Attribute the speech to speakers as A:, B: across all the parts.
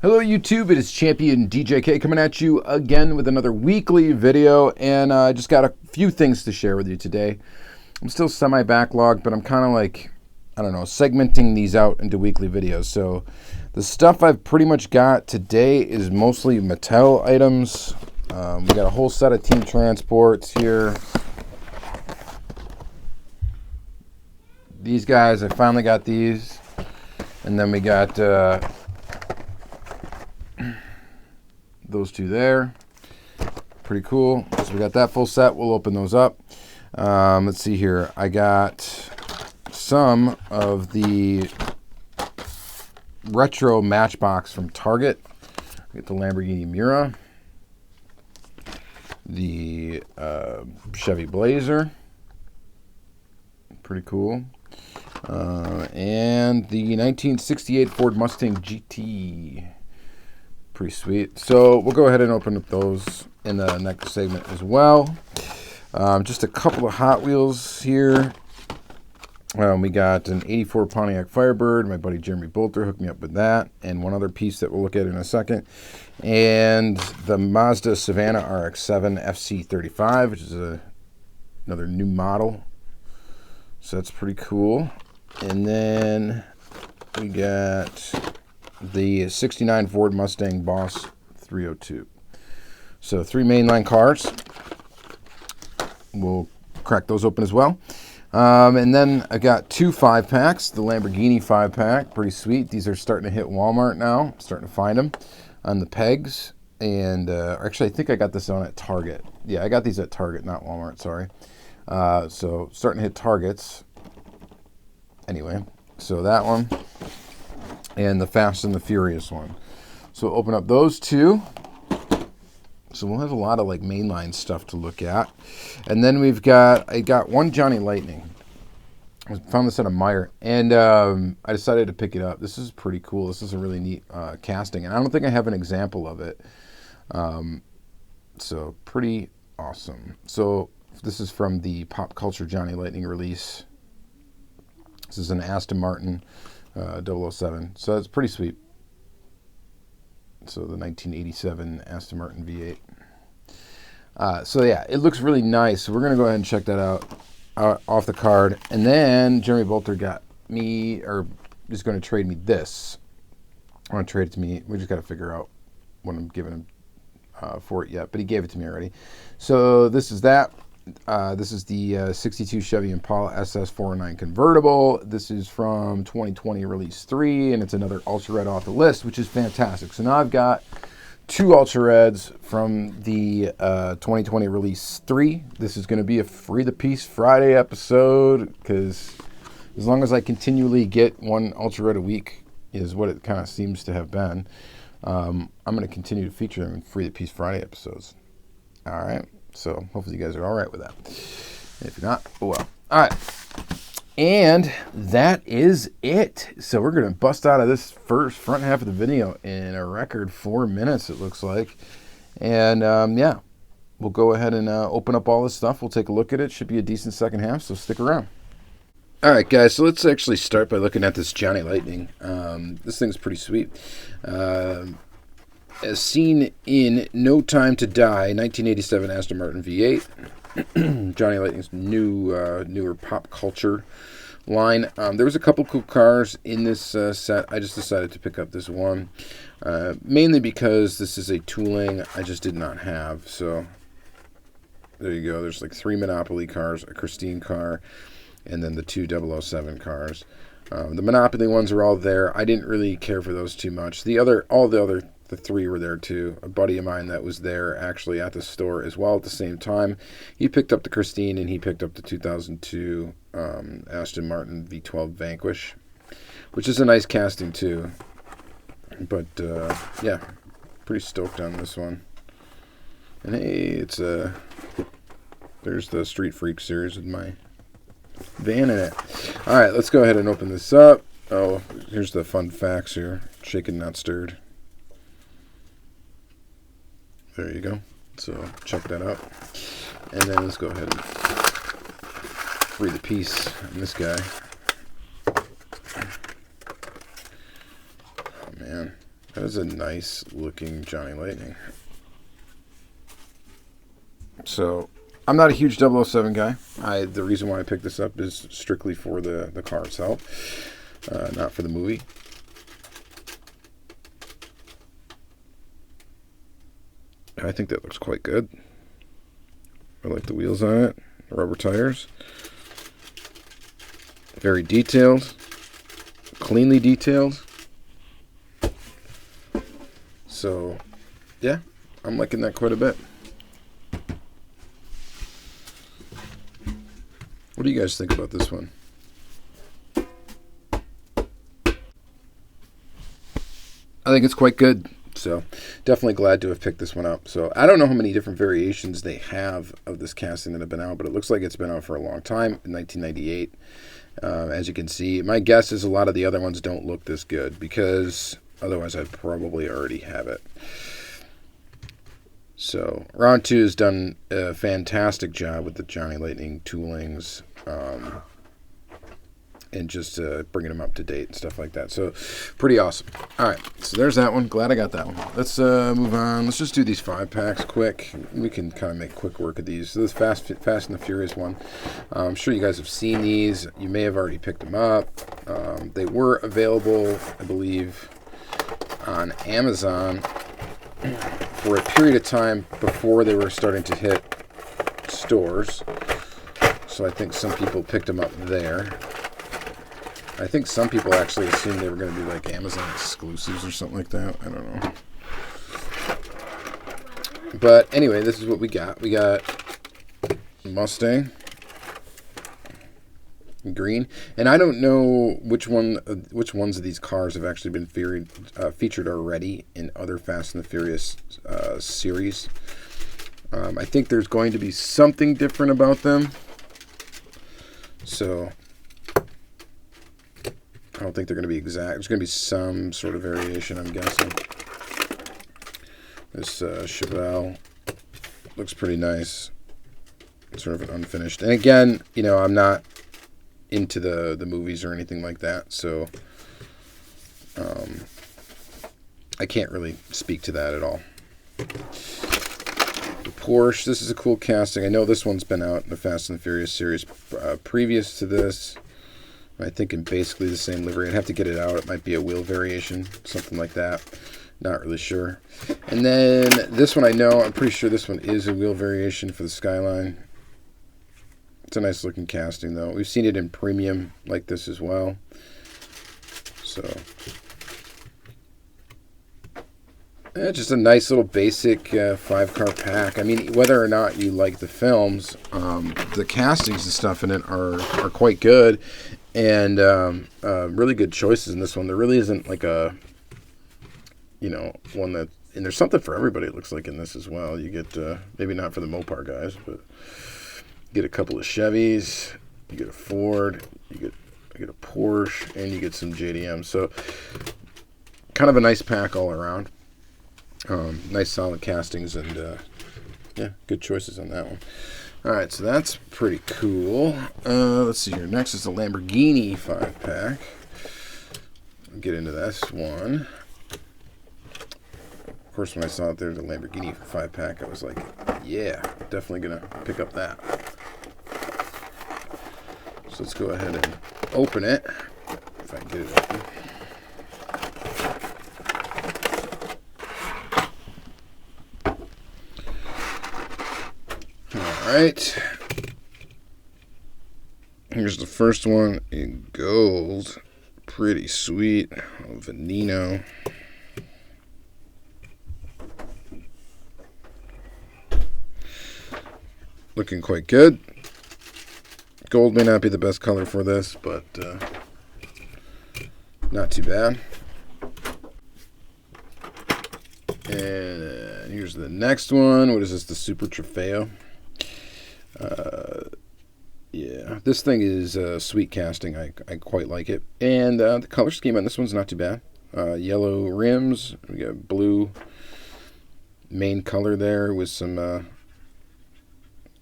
A: Hello YouTube, it is Championdjk coming at you again with another weekly video, and I just got a few things to share with you today. I'm still semi-backlogged, but I'm kind of like, I don't know, segmenting these out into weekly videos. So the stuff I've pretty much got today is mostly Mattel items. We got a whole set of team transports here. These guys, I finally got these. And then we got those two there. Pretty cool. So we got that full set. We'll open those up. Let's see here. I got some of the retro Matchbox from Target. I got the Lamborghini Miura, the Chevy Blazer, pretty cool, and the 1968 Ford Mustang GT, pretty sweet. So we'll go ahead and open up those in the next segment as well. Just a couple of Hot Wheels here. We got an 84 Pontiac Firebird. My buddy Jeremy Bolter hooked me up with that. And one other piece that we'll look at in a second. And the Mazda Savannah RX-7 FC35, which is another new model. So that's pretty cool. And then we got the 69 Ford Mustang Boss 302. So 3 mainline cars. We'll crack those open as well. And then I got 2 5-packs. The Lamborghini 5-pack, pretty sweet. These are starting to hit Walmart now. I'm starting to find them on the pegs. And actually, I think I got this on at Target. Yeah, I got these at Target, not Walmart, sorry. So starting to hit Targets. Anyway, so that one. And the Fast and the Furious one. So we'll open up those two. So we'll have a lot of like mainline stuff to look at. And then I got one Johnny Lightning. I found this at a Meijer, and I decided to pick it up. This is pretty cool. This is a really neat casting, and I don't think I have an example of it. So pretty awesome. So this is from the Pop Culture Johnny Lightning release. This is an Aston Martin 007. So it's pretty sweet. So the 1987 Aston Martin V8. So yeah, it looks really nice. So we're going to go ahead and check that out off the card. And then Jeremy Bolter got me, or is going to trade me this. I want to trade it to me. We just got to figure out what I'm giving him for it yet. But he gave it to me already. So this is that. This is the 62 Chevy Impala SS409 convertible. This is from 2020 release 3, and it's another Ultra Red off the list, which is fantastic. So now I've got 2 Ultra Reds from the 2020 release 3. This is going to be a Free the Piece Friday episode, because as long as I continually get 1 Ultra Red a week is what it kind of seems to have been, I'm going to continue to feature them in Free the Piece Friday episodes. All right. So hopefully you guys are all right with that. If you're not, oh well. All right. And that is it. So we're going to bust out of this front half of the video in a record 4 minutes, it looks like. And yeah, we'll go ahead and open up all this stuff. We'll take a look at it. Should be a decent second half, so stick around. All right, guys, so let's actually start by looking at this Johnny Lightning. This thing's pretty sweet. As seen in No Time to Die, 1987 Aston Martin V8. Johnny Lightning's newer pop culture line. There was a couple cool cars in this set. I just decided to pick up this one, mainly because this is a tooling I just did not have. So there you go. There's like 3 Monopoly cars, a Christine car, and then the 2 007 cars. The Monopoly ones are all there. I didn't really care for those too much. The 3 were there too. A buddy of mine that was there actually at the store as well at the same time. He picked up the Christine, and he picked up the 2002 Aston Martin V12 Vanquish, which is a nice casting too. But yeah, pretty stoked on this one. And hey, there's the Street Freak series with my van in it. All right, let's go ahead and open this up. Oh, here's the fun facts here. Shaken, not stirred. There you go. So check that out. And then let's go ahead and free the piece on this guy. Oh man, That is a nice looking Johnny Lightning. So, I'm not a huge 007 guy. The reason why I picked this up is strictly for the car itself, not for the movie. I think that looks quite good. I like the wheels on it, the rubber tires. Very detailed, cleanly detailed. So, yeah, I'm liking that quite a bit. What do you guys think about this one? I think it's quite good. So, definitely glad to have picked this one up. So, I don't know how many different variations they have of this casting that have been out, but it looks like it's been out for a long time, in 1998. As you can see, my guess is a lot of the other ones don't look this good, because otherwise I'd probably already have it. So, Round 2 has done a fantastic job with the Johnny Lightning toolings, and just bringing them up to date and stuff like that. So, pretty awesome. All right, so there's that one. Glad I got that one. Let's move on. Let's just do these 5-packs quick. We can kind of make quick work of these. So this Fast and the Furious one. I'm sure you guys have seen these. You may have already picked them up. They were available, I believe, on Amazon for a period of time before they were starting to hit stores. So I think some people picked them up there. I think some people actually assumed they were going to be like Amazon exclusives or something like that. I don't know. But anyway, this is what we got. We got Mustang green, and I don't know which ones of these cars have actually been featured already in other Fast and the Furious series. I think there's going to be something different about them. So I don't think they're going to be exact. There's going to be some sort of variation, I'm guessing. This Chevelle looks pretty nice. Sort of an unfinished. And again, you know, I'm not into the movies or anything like that, so I can't really speak to that at all. The Porsche, this is a cool casting. I know this one's been out in the Fast and the Furious series previous to this. I think in basically the same livery. I'd have to get it out. It might be a wheel variation, something like that. Not really sure. And then this one I know. I'm pretty sure this one is a wheel variation for the Skyline. It's a nice looking casting though. We've seen it in premium like this as well. So, just a nice little basic 5-car pack. I mean, whether or not you like the films, the castings and stuff in it are quite good. And really good choices in this one. There really isn't like a, you know, one that, and there's something for everybody, it looks like, in this as well. You get, maybe not for the Mopar guys, but you get a couple of Chevys, you get a Ford, you get a Porsche, and you get some JDM. So kind of a nice pack all around. Nice solid castings, and yeah, good choices on that one. Alright, so that's pretty cool. Let's see here. Next is the Lamborghini 5-pack. I'll get into this one. Of course, when I saw it there, the Lamborghini 5-pack, I was like, yeah, definitely going to pick up that. So let's go ahead and open it, if I can get it open. Alright, here's the first one in gold. Pretty sweet. Veneno. Looking quite good. Gold may not be the best color for this, but not too bad. And here's the next one. What is this? The Super Trofeo. Yeah, this thing is sweet casting. I quite like it. And the color scheme on this one's not too bad. Yellow rims. We got blue main color there with some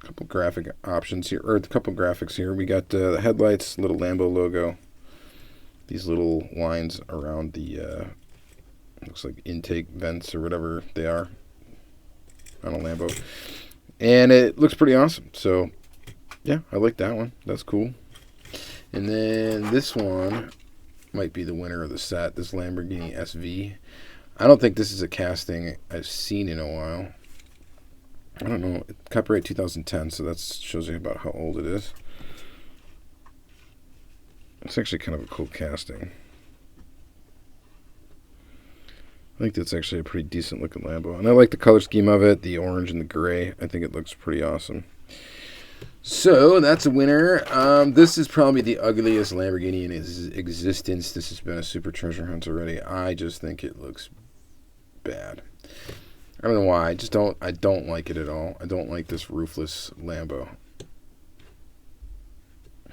A: couple graphic options here, or a couple graphics here. We got the headlights, little Lambo logo. These little lines around the Looks like intake vents or whatever they are on a Lambo. And it looks pretty awesome. So, yeah, I like that one. That's cool. And then this one might be the winner of the set, this Lamborghini SV. I don't think this is a casting I've seen in a while. I don't know. Copyright 2010, so that shows you about how old it is. It's actually kind of a cool casting. I think that's actually a pretty decent looking Lambo. And I like the color scheme of it, the orange and the gray. I think it looks pretty awesome. So that's a winner. This is probably the ugliest Lamborghini in its existence. This has been a super treasure hunt already. I just think it looks bad. I don't know why. I don't like it at all. I don't like this roofless Lambo.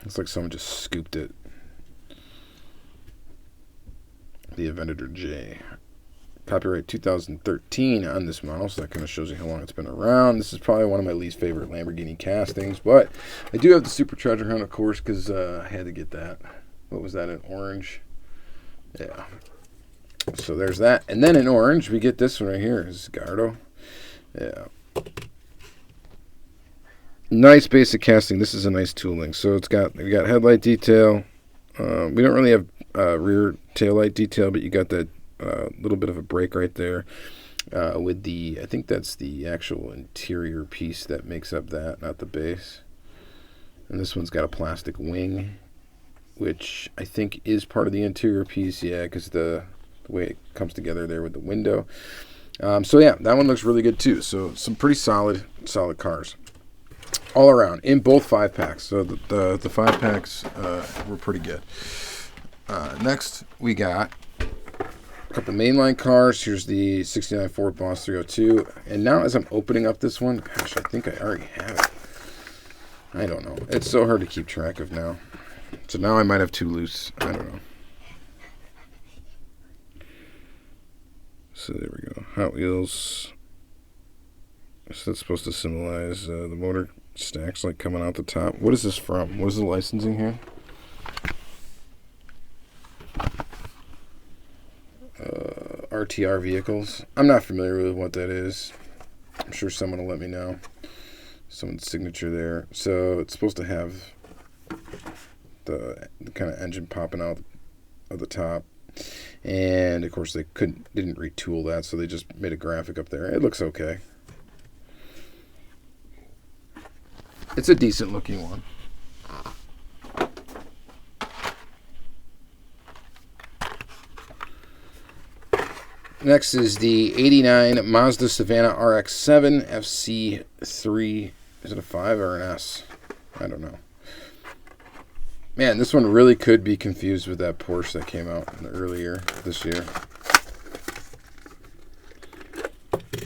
A: It's like someone just scooped it. The Avenger J. Copyright 2013 on this model, so that kind of shows you how long it's been around. This is probably one of my least favorite Lamborghini castings, but I do have the Super Treasure Hunt, of course, because I had to get that. What was that, in orange? Yeah. So there's that. And then in orange, we get this one right here. This is Gardo. Yeah. Nice basic casting. This is a nice tooling. So we got headlight detail. We don't really have rear taillight detail, but you got that little bit of a break right there with I think that's the actual interior piece that makes up that, not the base. And this one's got a plastic wing, which I think is part of the interior piece, yeah, because the way it comes together there with the window. So yeah, that one looks really good too. So some pretty solid cars all around in both 5-packs. So the 5-packs were pretty good. Next, we got a couple mainline cars. Here's the 69 Ford Boss 302. And now as I'm opening up this one, gosh, I think I already have it. I don't know. It's so hard to keep track of now. So now I might have 2 loose. I don't know. So there we go. Hot Wheels. So that's supposed to symbolize the motor stacks like coming out the top. What is this from? What is the licensing here? RTR vehicles. I'm not familiar with what that is. I'm sure someone will let me know. Someone's signature there. So it's supposed to have the kind of engine popping out of the top. And of course they didn't retool that, so they just made a graphic up there. It looks okay. It's a decent looking one. Next is the 89 Mazda Savannah RX-7 FC3. Is it a 5 or an S? I don't know. Man, this one really could be confused with that Porsche that came out earlier this year.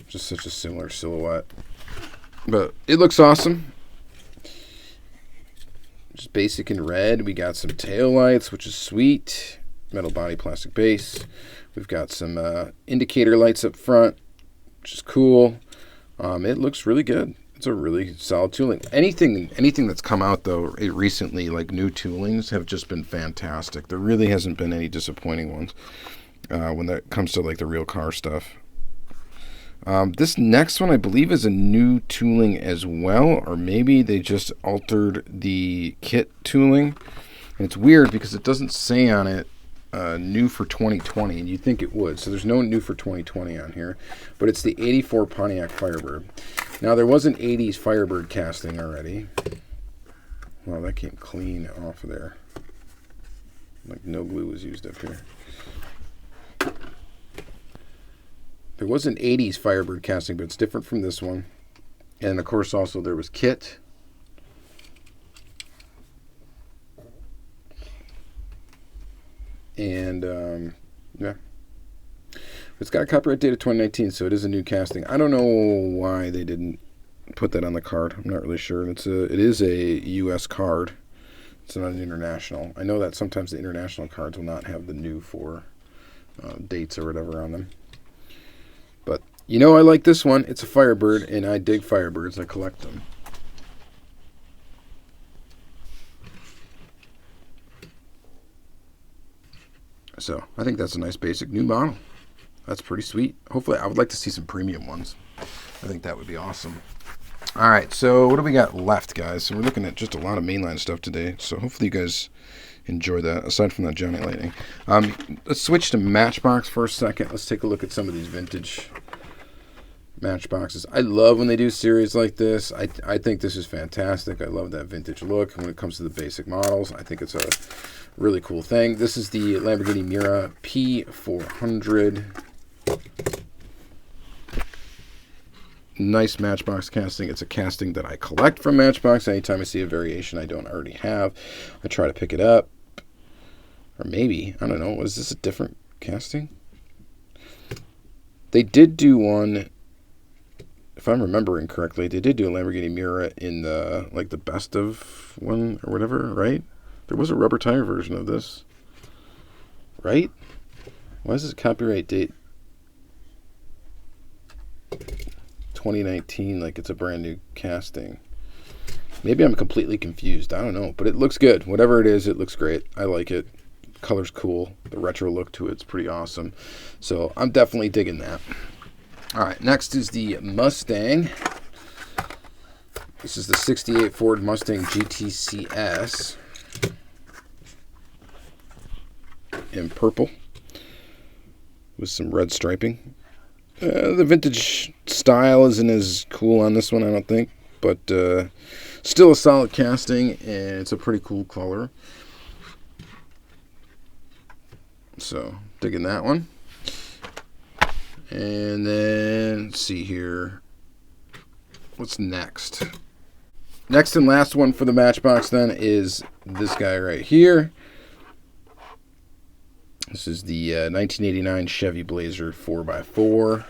A: Just such a similar silhouette. But it looks awesome. Just basic in red. We got some tail lights, which is sweet. Metal body, plastic base. We've got some indicator lights up front, which is cool. It looks really good. It's a really solid tooling. Anything that's come out, though, recently, like new toolings, have just been fantastic. There really hasn't been any disappointing ones when that comes to like the real car stuff. This next one, I believe, is a new tooling as well, or maybe they just altered the kit tooling. And it's weird because it doesn't say on it new for 2020, and you'd think it would. So there's no new for 2020 on here, but it's the 84 Pontiac Firebird. Now there was an 80s Firebird casting already. Wow, that came clean off of there. Like no glue was used up here. There was an 80s Firebird casting, but it's different from this one. And of course also there was kit. And yeah, it's got a copyright date of 2019, so it is a new casting. I don't know why they didn't put that on the card. I'm not really sure. It is a U.S. card. It's not an international. I know that sometimes the international cards will not have the new for dates or whatever on them. But you know, I like this one. It's a Firebird, and I dig Firebirds. I collect them. So I think that's a nice basic new model. That's pretty sweet. Hopefully, I would like to see some premium ones. I think that would be awesome. All right, so what do we got left, guys? So we're looking at just a lot of mainline stuff today. So hopefully you guys enjoy that, aside from that Johnny Lightning. Let's switch to Matchbox for a second. Let's take a look at some of these vintage Matchboxes. I love when they do series like this. I think this is fantastic. I love that vintage look. When it comes to the basic models, I think it's a really cool thing. This is the Lamborghini Miura P400. Nice Matchbox casting. It's a casting that I collect from Matchbox. Anytime I see a variation I don't already have, I try to pick it up. Or maybe, I don't know, was this a different casting? They did do one, if I'm remembering correctly, they did do a Lamborghini Miura in the, like, the best of one or whatever, right? There was a rubber tire version of this, right? Why is this copyright date 2019 like it's a brand new casting? Maybe I'm completely confused. I don't know, but it looks good. Whatever it is, it looks great. I like it. Color's cool. The retro look to it's pretty awesome. So I'm definitely digging that. All right, next is the Mustang. This is the 68 Ford Mustang GTCS in purple with some red striping. The vintage style isn't as cool on this one, I don't think, but still a solid casting, and it's a pretty cool color. So, digging that one. And then, let's see here. What's next? Next and last one for the Matchbox, then, is this guy right here. This is the 1989 Chevy Blazer 4x4.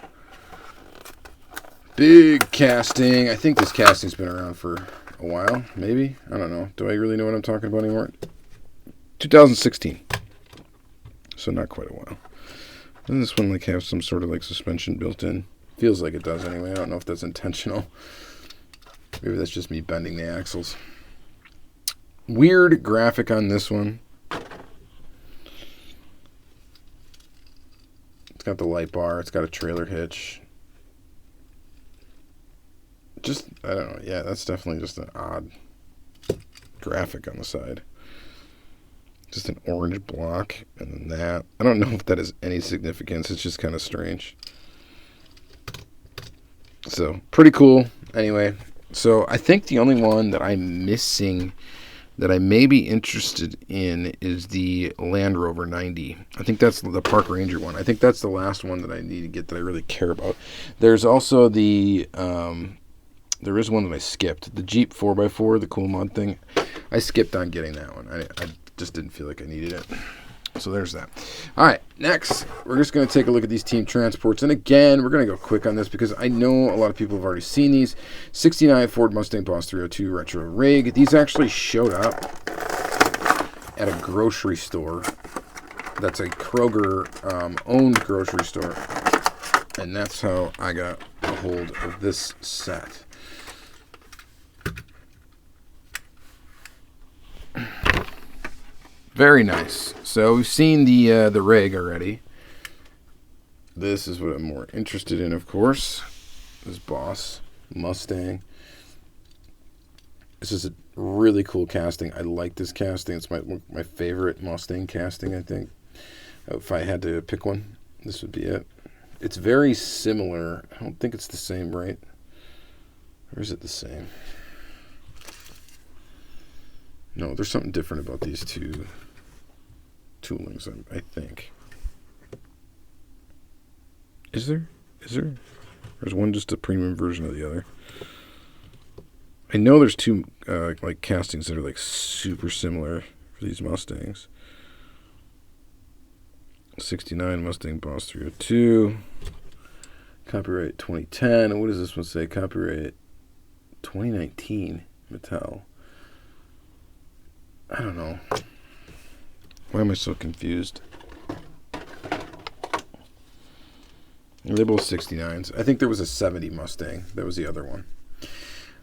A: Big casting. I think this casting's been around for a while, maybe. I don't know. Do I really know what I'm talking about anymore? 2016. So not quite a while. Doesn't this one like have some sort of like suspension built in? Feels like it does anyway. I don't know if that's intentional. Maybe that's just me bending the axles. Weird graphic on this one. It's got the light bar. It's got a trailer hitch. Just, I don't know. Yeah, that's definitely just an odd graphic on the side. Just an orange block and then that. I don't know if that has any significance. It's just kind of strange. So, pretty cool. Anyway, so I think the only one that I'm missing that I may be interested in is the Land Rover 90. I think that's the Park Ranger one. I think that's the last one that I need to get that I really care about. There's also the, there is one that I skipped. The Jeep 4x4, the cool mod thing. I skipped on getting that one. I just didn't feel like I needed it. So there's that. All right, next, we're just going to take a look at these team transports. And again, we're going to go quick on this because I know a lot of people have already seen these. 69 Ford Mustang Boss 302 Retro Rig. These actually showed up at a grocery store. That's a Kroger owned grocery store. And that's how I got a hold of this set. Very nice. So we've seen the rig already. This is what I'm more interested in, of course. This Boss Mustang. This is a really cool casting. I like this casting. It's my favorite Mustang casting, I think. If I had to pick one, this would be it. It's very similar. I don't think it's the same, right? Or is it the same? No, there's something different about these two toolings, I think. Is there? Or is one just a premium version of the other? I know there's two like castings that are like super similar for these Mustangs. 69 Mustang Boss 302. Copyright 2010. And what does this one say? Copyright 2019 Mattel. I don't know. Why am I so confused? They're both 69s. I think there was a 70 Mustang. That was the other one.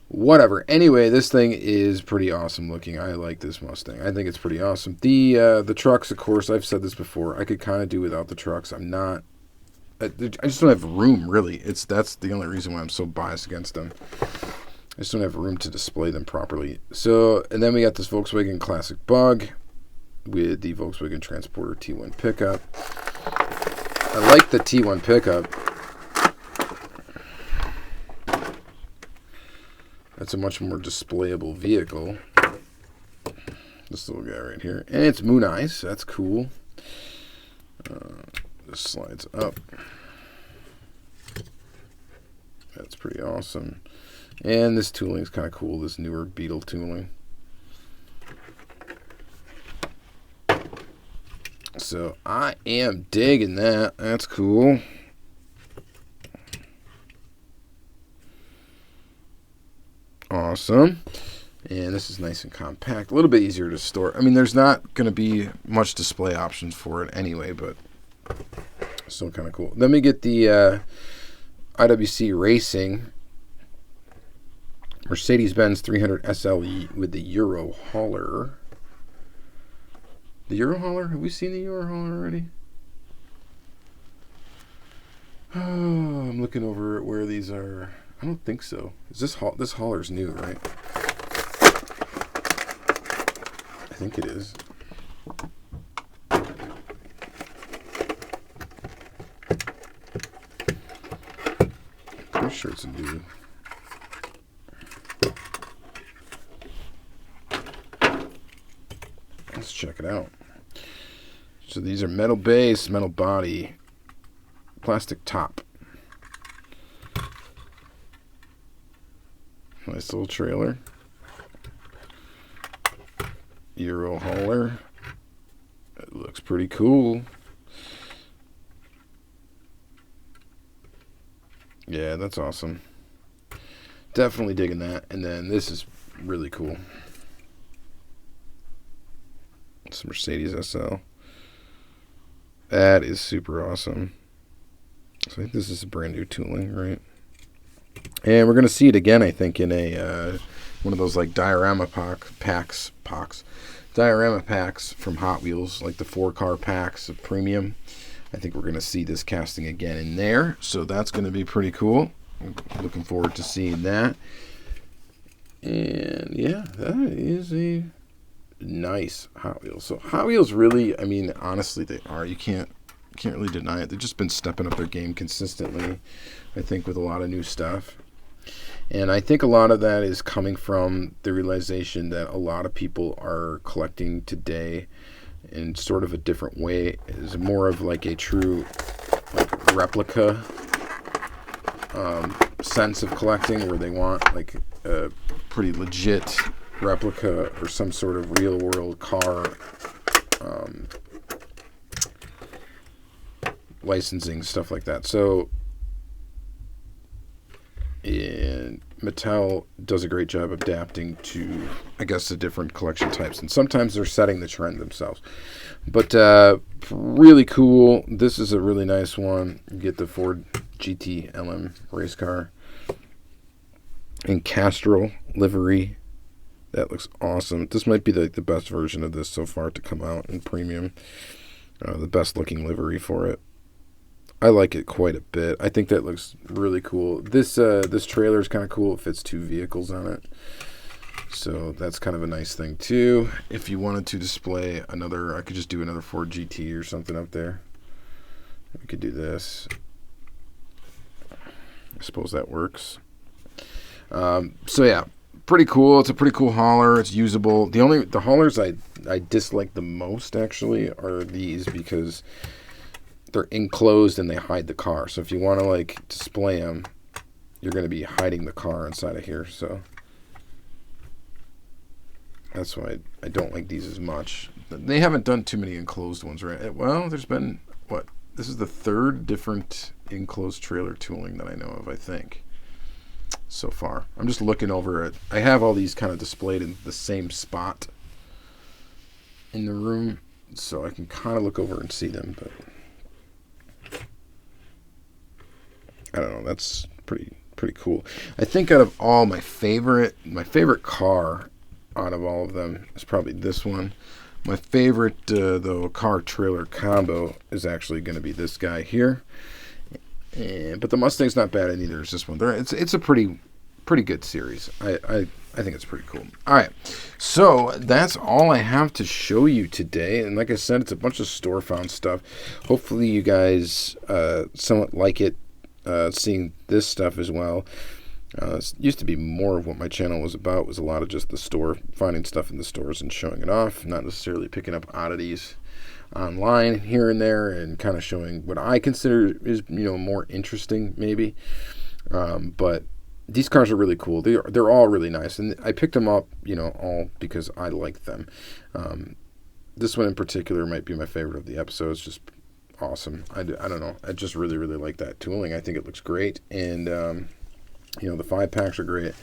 A: Whatever. Anyway, this thing is pretty awesome looking. I like this Mustang. I think it's pretty awesome. The trucks, of course, I've said this before. I could kind of do without the trucks. I'm not I just don't have room, really. That's the only reason why I'm so biased against them. I just don't have room to display them properly. So, and then we got this Volkswagen Classic Bug with the Volkswagen Transporter T1 pickup. I like the T1 pickup. That's a much more displayable vehicle. This little guy right here. And it's Moon Eyes. So that's cool. This slides up. That's pretty awesome. And this tooling is kind of cool. This newer Beetle tooling. So I am digging that. That's cool. Awesome. And this is nice and compact. A little bit easier to store. I mean, there's not going to be much display options for it anyway, but still kind of cool. Then we get the IWC Racing Mercedes-Benz 300 SLE with the Euro Hauler. The Euro Hauler? Have we seen the Euro Hauler already? Oh, I'm looking over at where these are. I don't think so. Is this hauler's new, right? I think it is. Pretty sure it's a new. Let's check it out. So these are metal base, metal body, plastic top. Nice little trailer. Euro hauler. It looks pretty cool. Yeah, that's awesome. Definitely digging that. And then this is really cool. It's Mercedes SL. That is super awesome. So I think this is a brand new tooling, right? And we're going to see it again, I think, in a one of those like diorama packs from Hot Wheels, like the 4-car packs of premium. I think we're going to see this casting again in there. So that's going to be pretty cool. I'm looking forward to seeing that. And yeah, that is a nice Hot Wheels. So Hot Wheels really, I mean, honestly, they are. You can't really deny it. They've just been stepping up their game consistently, I think, with a lot of new stuff. And I think a lot of that is coming from the realization that a lot of people are collecting today in sort of a different way. It's more of like a true like replica sense of collecting, where they want like a pretty legit replica or some sort of real world car licensing, stuff like that. So, and Mattel does a great job adapting to, I guess, the different collection types, and sometimes they're setting the trend themselves. But really cool. This is a really nice one. You get the Ford GT LM race car in Castrol livery. That looks awesome. This might be the best version of this so far to come out in premium. The best looking livery for it. I like it quite a bit. I think that looks really cool. This trailer is kind of cool. It fits 2 vehicles on it. So that's kind of a nice thing too. If you wanted to display another, I could just do another Ford GT or something up there. We could do this. I suppose that works. So yeah, pretty cool. It's a pretty cool hauler. It's usable. The haulers I dislike the most actually are these, because they're enclosed and they hide the car. So if you want to like display them, you're going to be hiding the car inside of here. So that's why I don't like these as much. They haven't done too many enclosed ones, right? Well, there's been, what? This is the 3rd different enclosed trailer tooling that I know of, I think, so far. I'm just looking over it. I have all these kind of displayed in the same spot in the room, so I can kind of look over and see them, but I don't know. That's pretty cool. I think out of all my favorite car out of all of them is probably this one. My favorite though car trailer combo is actually going to be this guy here, But the Mustang's not bad, and neither is this one. It's a pretty good series. I think it's pretty cool. All right, so that's all I have to show you today. And like I said, it's a bunch of store found stuff. Hopefully, you guys somewhat like it, seeing this stuff as well. It used to be more of what my channel was about. Was a lot of just the store, finding stuff in the stores and showing it off, not necessarily picking up oddities online here and there, and kind of showing what I consider is more interesting maybe. But these cars are really cool. They're all really nice, and I picked them up all because I like them. This one in particular might be my favorite of the episodes. Just awesome. I don't know. I just really like that tooling. I think it looks great, and the 5-packs are great.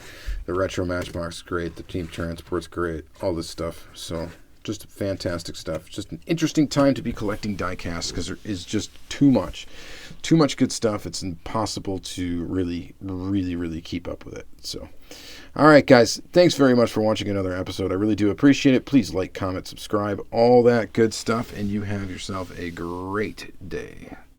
A: The retro Matchbox is great. The Team Transport's great. All this stuff. So just fantastic stuff. Just an interesting time to be collecting diecasts because there is just too much good stuff. It's impossible to really keep up with it. So, all right, guys. Thanks very much for watching another episode. I really do appreciate it. Please like, comment, subscribe, all that good stuff, and you have yourself a great day.